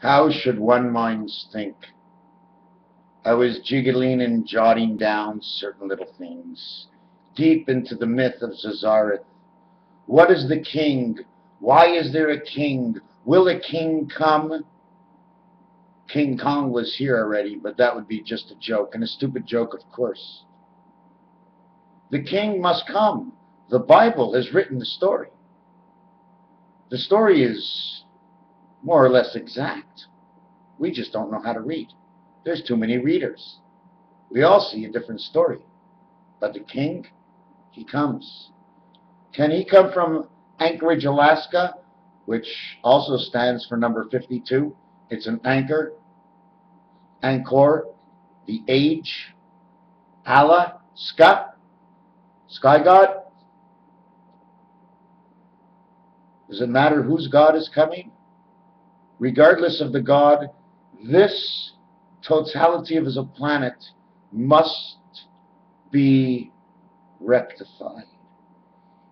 How should one minds think? I was jiggling and jotting down certain little things, deep into the myth of Zazareth. What is the king? Why is there a king? Will a king come? King Kong was here already, but that would be just a joke, and a stupid joke, of course. The king must come. The Bible has written the story. The story is more or less exact. We just don't know how to read. There's too many readers. We all see a different story. But the king, he comes. Can he come from Anchorage, Alaska, which also stands for number 52? It's an anchor, Angkor, the age, Allah, Ska, Sky God. Does it matter whose God is coming? Regardless of the God, this totality of a planet must be rectified.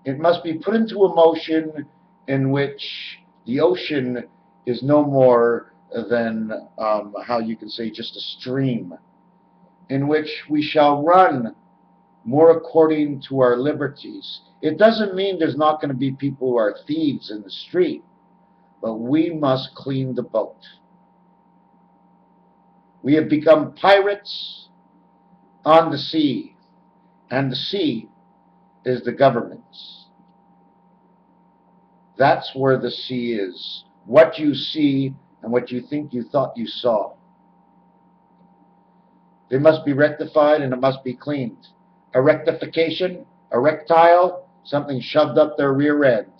It must be put into a motion in which the ocean is no more than, how you can say, just a stream, in which we shall run more according to our liberties. It doesn't mean there's not going to be people who are thieves in the street, but we must clean the boat. We have become pirates on the sea, and the sea is the government's. That's where the sea is. What you see and what you think you thought you saw. They must be rectified and it must be cleaned. A rectification, a rectile, something shoved up their rear end.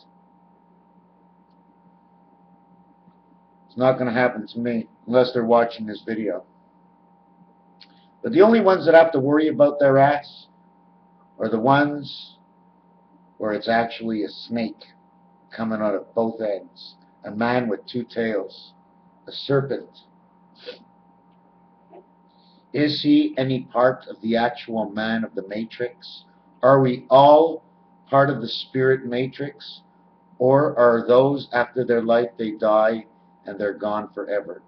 It's not going to happen to me unless they're watching this video. But the only ones that have to worry about their ass are the ones where it's actually a snake coming out of both ends. A man with two tails. A serpent. Is he any part of the actual man of the matrix? Are we all part of the spirit matrix? Or are those after their life they die and they're gone forever?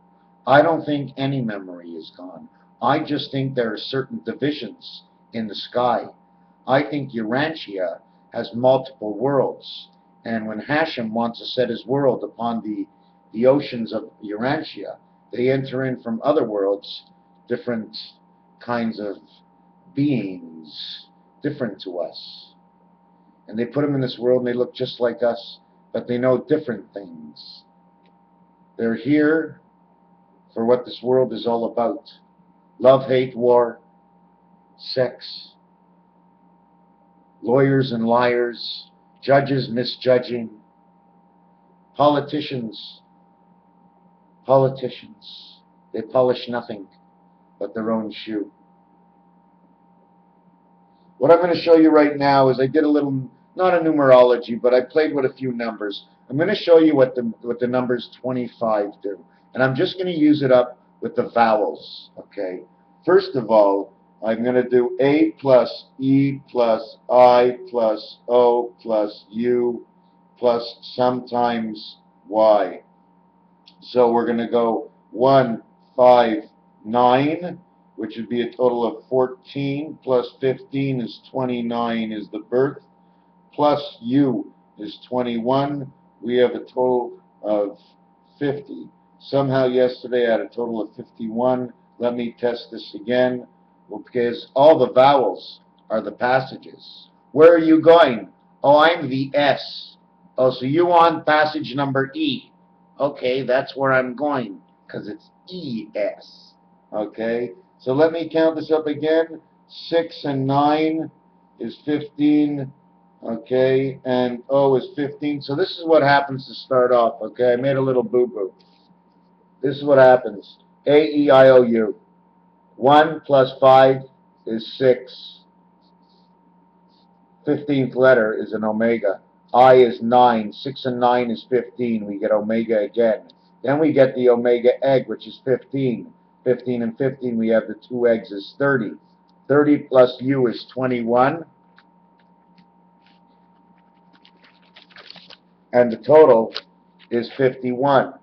I don't think any memory is gone. I just think there are certain divisions in the sky. I think Urantia has multiple worlds. And when Hashem wants to set his world upon the oceans of Urantia, they enter in from other worlds, different kinds of beings, different to us. And they put them in this world and they look just like us, but they know different things. They're here for what this world is all about. Love, hate, war, sex, lawyers and liars, judges misjudging, politicians. They polish nothing but their own shoe. What I'm going to show you right now is I did a little, not a numerology, but I played with a few numbers. I'm going to show you what the numbers 25 do. And I'm just going to use it up with the vowels, okay? First of all, I'm going to do A plus E plus I plus O plus U plus sometimes Y. So we're going to go 1, 5, 9, which would be a total of 14, plus 15 is 29 is the birth, plus U is 21. We have a total of 50. Somehow yesterday I had a total of 51. Let me test this again. Well, because all the vowels are the passages. Where are you going? Oh, I'm the S. Oh, so you on passage number E. Okay, that's where I'm going, because it's ES. Okay, so let me count this up again. 6 and 9 is 15. Okay, and O is 15. So this is what happens to start off. Okay, I made a little boo-boo. This is what happens. A, E, I, O, U. 1 plus 5 is 6. 15th letter is an omega. I is 9. 6 and 9 is 15. We get omega again. Then we get the omega egg, which is 15. 15 and 15, we have the 2 eggs is 30. 30 plus U is 21. And the total is 51.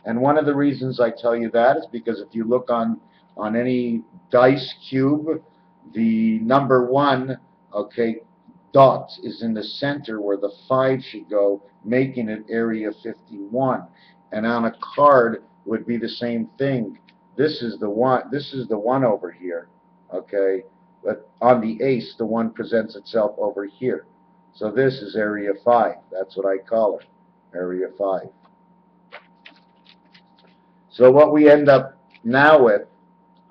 And one of the reasons I tell you that is because if you look on any dice cube, the number 1, okay, dot is in the center where the 5 should go, making it area 51. And on a card would be the same thing. This is the 1. This is the 1 over here, okay. But on the ace, the 1 presents itself over here. So this is area 5. That's what I call it, area 5. So what we end up now with,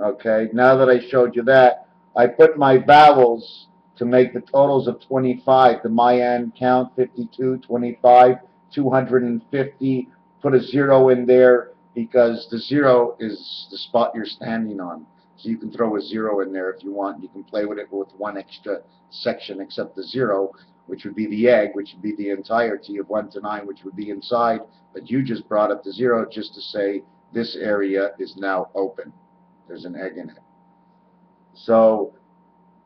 okay, now that I showed you that, I put my vowels to make the totals of 25. The Mayan count, 52, 25, 250. Put a 0 in there because the 0 is the spot you're standing on. So you can throw a 0 in there if you want. You can play with it with one extra section except the 0, which would be the egg, which would be the entirety of 1 to 9, which would be inside. But you just brought up the 0 just to say this area is now open. There's an egg in it. So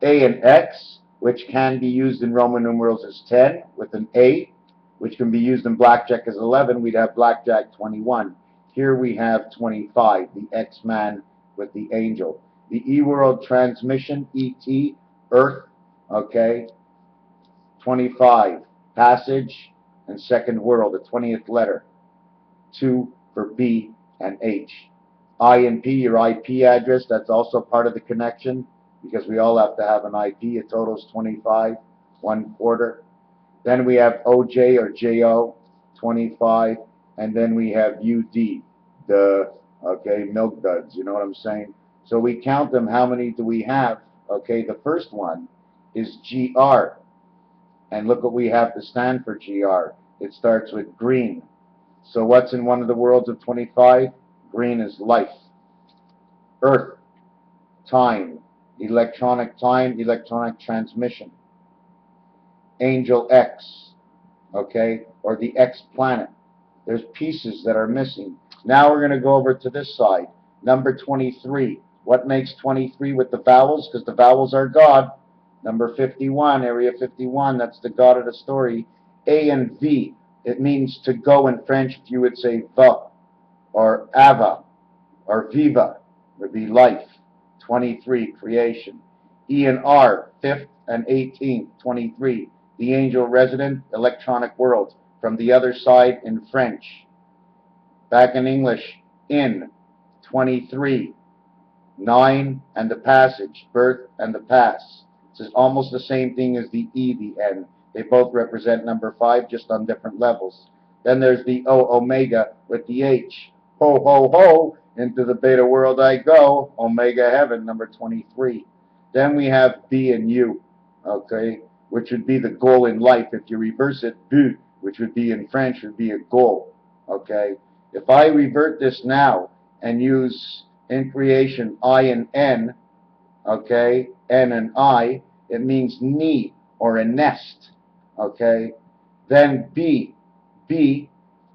A and X, which can be used in Roman numerals as 10, with an A, which can be used in blackjack as 11, we'd have blackjack 21. Here we have 25, the X-man with the angel. The E-world transmission, ET, Earth, okay, 25, passage, and second world, the 20th letter, 2 for B and H. I and P, your IP address, that's also part of the connection because we all have to have an IP. It totals 25, 1/4. Then we have OJ or JO, 25, and then we have UD, the, okay, milk duds, you know what I'm saying? So we count them, how many do we have? Okay, the first one is GR, and look what we have to stand for GR. It starts with green. So what's in one of the worlds of 25? Green is life. Earth, time, electronic transmission. Angel X, okay, or the X planet. There's pieces that are missing. Now we're going to go over to this side. Number 23. What makes 23 with the vowels? Because the vowels are God. Number 51, area 51, that's the God of the story. A and V, it means to go in French. If you would say va, or ava, or viva, would be life. 23, creation. E and R, 5th and 18th, 23. The angel resident, electronic world. From the other side in French. Back in English, in, 23. 9 and the passage, birth and the pass. This is almost the same thing as the E, the N. They both represent number 5, just on different levels. Then there's the O, omega, with the H. Ho, ho, ho, into the beta world I go, omega heaven, number 23. Then we have B and U, okay, which would be the goal in life. If you reverse it, but, which would be in French, would be a goal, okay. If I revert this now and use in creation I and N, okay, N and I, it means knee or a nest, okay. Then B,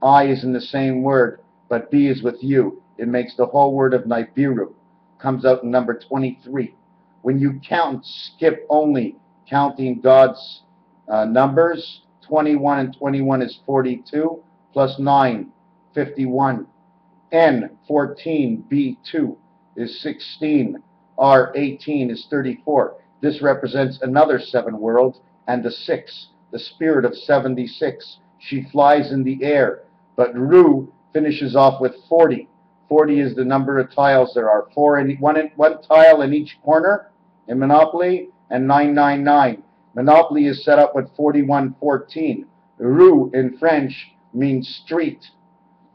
I is in the same word, but B is with you. It makes the whole word of NIBIRU. Comes out in number 23. When you count, skip only counting God's numbers. 21 and 21 is 42, plus 9, 51. N, 14, B2 is 16, R, 18 is 34. This represents another 7 worlds, and the 6, the spirit of 76. She flies in the air, but Ru finishes off with 40. 40 is the number of tiles there are. One tile in each corner in Monopoly, and 999. Monopoly is set up with 4114. Rue in French means street.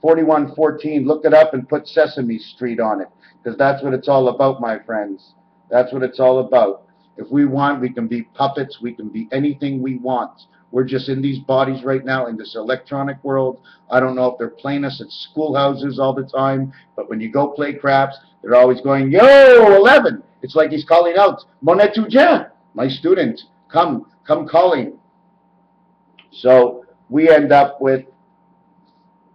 4114, look it up and put Sesame Street on it, because that's what it's all about, my friends. That's what it's all about. If we want, we can be puppets, we can be anything we want. We're just in these bodies right now, in this electronic world. I don't know if they're playing us at schoolhouses all the time, but when you go play craps, they're always going, yo, 11. It's like he's calling out, mon étudiant, my student, come calling. So we end up with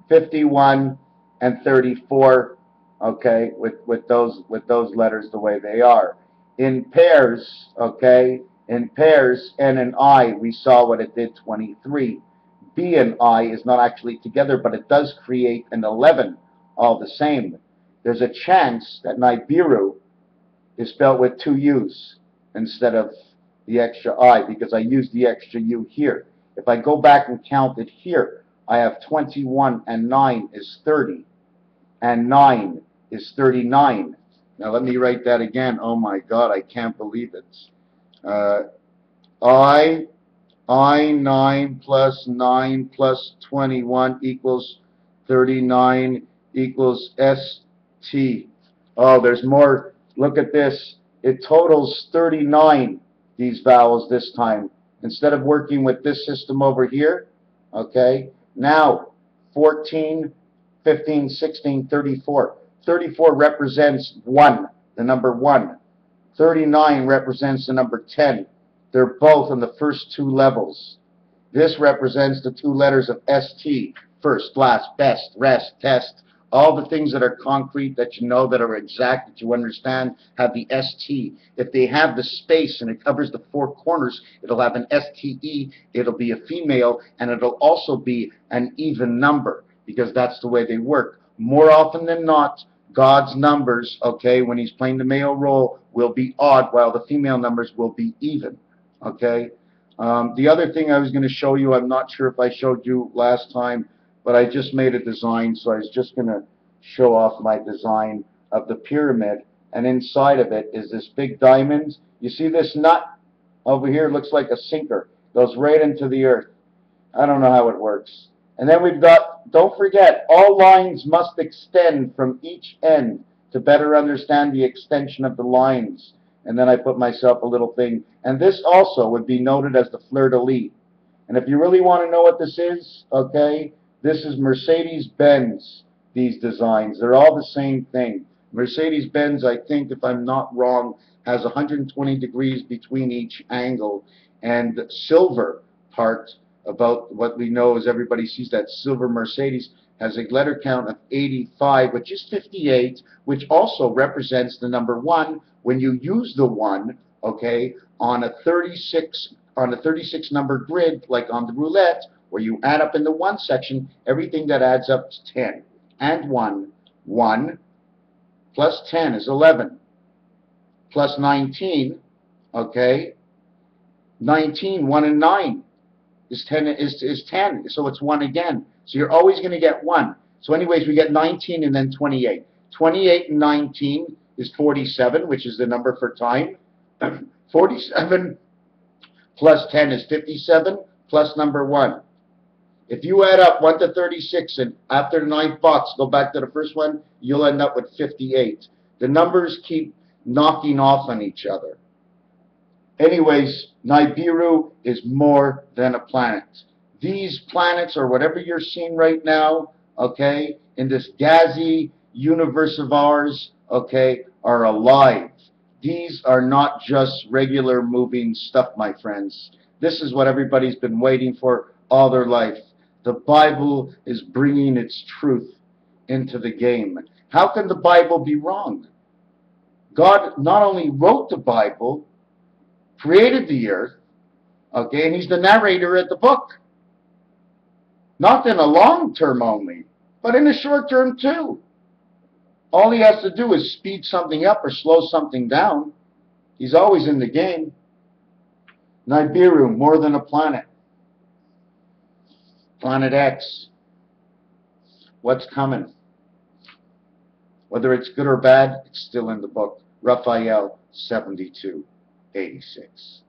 51 and 34, okay, with those letters the way they are. In pairs, okay, in pairs, N and I, we saw what it did, 23. B and I is not actually together, but it does create an 11 all the same. There's a chance that NIBIRU is spelled with 2 U's instead of the extra I, because I used the extra U here. If I go back and count it here, I have 21 and 9 is 30, and 9 is 39. Now let me write that again. Oh my God, I can't believe it. I9 plus 9 plus 21 equals 39 equals ST. Oh, there's more. Look at this. It totals 39, these vowels this time. Instead of working with this system over here, okay, now 14, 15, 16, 34. 34 represents 1, the number 1. 39 represents the number 10. They're both on the first 2 levels. This represents the 2 letters of ST, first, last, best, rest, test. All the things that are concrete, that you know, that are exact, that you understand, have the ST. If they have the space and it covers the 4 corners, it'll have an STE, it'll be a female, and it'll also be an even number, because that's the way they work. More often than not, God's numbers, okay, when he's playing the male role, will be odd, while the female numbers will be even, okay? The other thing I was going to show you, I'm not sure if I showed you last time, but I just made a design, so I was just going to show off my design of the pyramid, and inside of it is this big diamond. You see this nut over here? It looks like a sinker. Goes right into the earth. I don't know how it works. And then we've got, don't forget, all lines must extend from each end to better understand the extension of the lines. And then I put myself a little thing. And this also would be noted as the fleur-de-lis. And if you really want to know what this is, okay, this is Mercedes-Benz, these designs. They're all the same thing. Mercedes-Benz, I think, if I'm not wrong, has 120 degrees between each angle. And the silver part, about what we know is everybody sees that silver Mercedes, has a letter count of 85, which is 58, which also represents the number 1 when you use the 1, okay, on a 36 number grid, like on the roulette, where you add up in the 1 section everything that adds up to 10. And 1 plus 10 is 11, plus 19, okay, 19, 1 and 9 is 10, so it's 1 again. So you're always going to get 1. So anyways, we get 19 and then 28. 28 and 19 is 47, which is the number for time. 47 plus 10 is 57, plus number 1. If you add up 1 to 36, and after the 9th box, go back to the first one, you'll end up with 58. The numbers keep knocking off on each other. Anyways, NIBIRU is more than a planet. These planets, or whatever you're seeing right now, okay, in this gassy universe of ours, okay, are alive. These are not just regular moving stuff, my friends. This is what everybody's been waiting for all their life. The Bible is bringing its truth into the game. How can the Bible be wrong? God not only wrote the Bible, created the earth, okay, and he's the narrator of the book. Not in a long term only, but in a short term too. All he has to do is speed something up or slow something down. He's always in the game. NIBIRU, more than a planet. Planet X. What's coming? Whether it's good or bad, it's still in the book. Raphael 72:86.